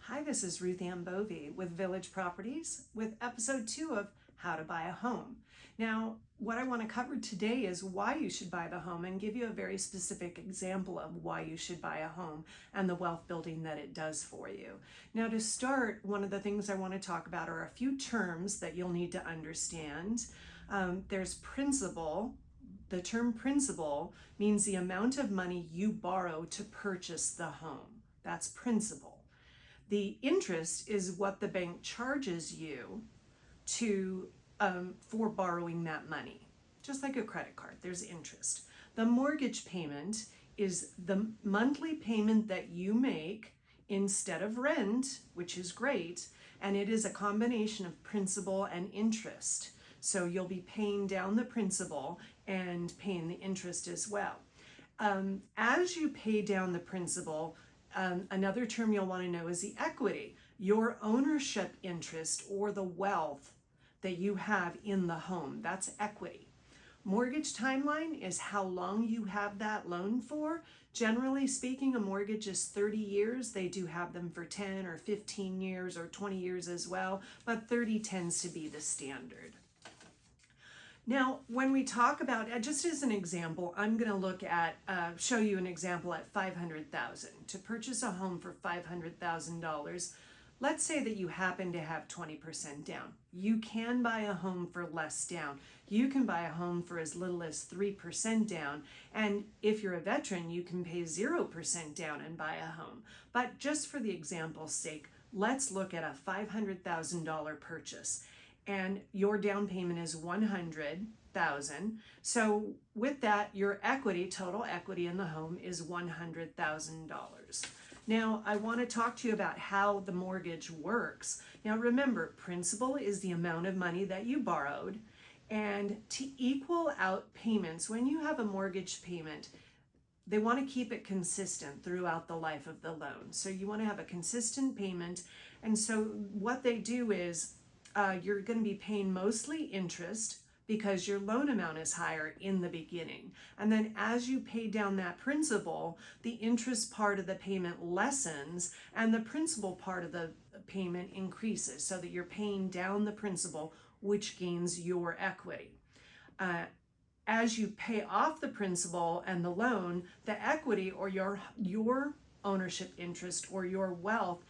Hi, this is Ruth Ann Bovey with Village Properties with episode 2 of How to Buy a Home. Now, what I want to cover today is why you should buy the home and give you a very specific example of why you should buy a home and the wealth building that it does for you. Now, to start, one of the things I want to talk about are a few terms that you'll need to understand. There's principal. The term principal means the amount of money you borrow to purchase the home. That's principal. The interest is what the bank charges you for borrowing that money. Just like a credit card, there's interest. The mortgage payment is the monthly payment that you make instead of rent, which is great, and it is a combination of principal and interest. So you'll be paying down the principal and paying the interest as well. As you pay down the principal, another term you'll want to know is the equity, your ownership interest or the wealth that you have in the home. That's equity. Mortgage timeline is how long you have that loan for. Generally speaking, a mortgage is 30 years. They do have them for 10 or 15 years or 20 years as well, but 30 tends to be the standard. Now, when we talk about, just as an example, I'm going to look at, show you an example at $500,000. To purchase a home for $500,000, let's say that you happen to have 20% down. You can buy a home for less down. You can buy a home for as little as 3% down. And if you're a veteran, you can pay 0% down and buy a home. But just for the example's sake, let's look at a $500,000 purchase. And your down payment is $100,000. So with that, your equity, total equity in the home is $100,000. Now, I want to talk to you about how the mortgage works. Now, remember, principal is the amount of money that you borrowed. And to equal out payments, when you have a mortgage payment, they want to keep it consistent throughout the life of the loan. So you want to have a consistent payment. And so what they do is, you're going to be paying mostly interest because your loan amount is higher in the beginning. And then as you pay down that principal, the interest part of the payment lessens and the principal part of the payment increases so that you're paying down the principal, which gains your equity. As you pay off the principal and the loan, the equity or your ownership interest or your wealth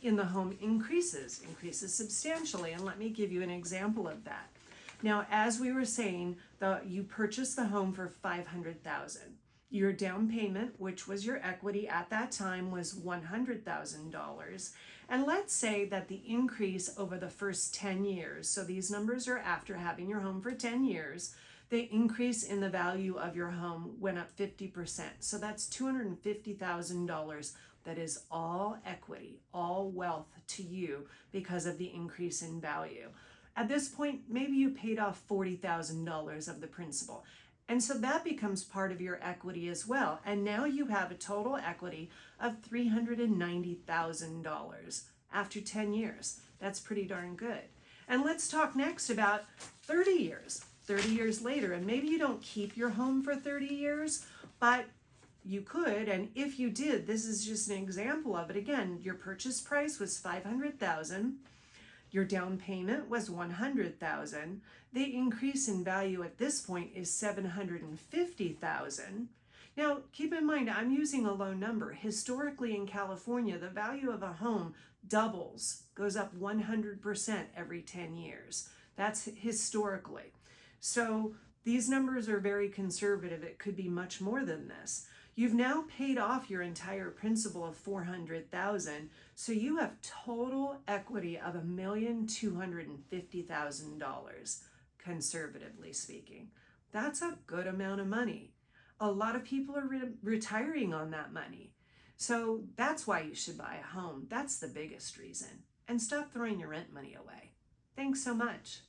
in the home increases substantially. And let me give you an example of that. Now, as we were saying, you purchased the home for $500,000. Your down payment, which was your equity at that time, was $100,000. And let's say that the increase over the first 10 years, so these numbers are after having your home for 10 years, the increase in the value of your home went up 50%. So that's $250,000. That is all equity, all wealth to you because of the increase in value. At this point, maybe you paid off $40,000 of the principal. And so that becomes part of your equity as well. And now you have a total equity of $390,000 after 10 years. That's pretty darn good. And let's talk next about 30 years. 30 years later, and maybe you don't keep your home for 30 years, but you could, and if you did, this is just an example of it. Again, your purchase price was $500,000. Your down payment was $100,000. The increase in value at this point is $750,000. Now, keep in mind, I'm using a low number. Historically in California, the value of a home doubles, goes up 100% every 10 years. That's historically. So these numbers are very conservative. It could be much more than this. You've now paid off your entire principal of $400,000, so you have total equity of $1,250,000, conservatively speaking. That's a good amount of money. A lot of people are retiring on that money. So that's why you should buy a home. That's the biggest reason. And stop throwing your rent money away. Thanks so much.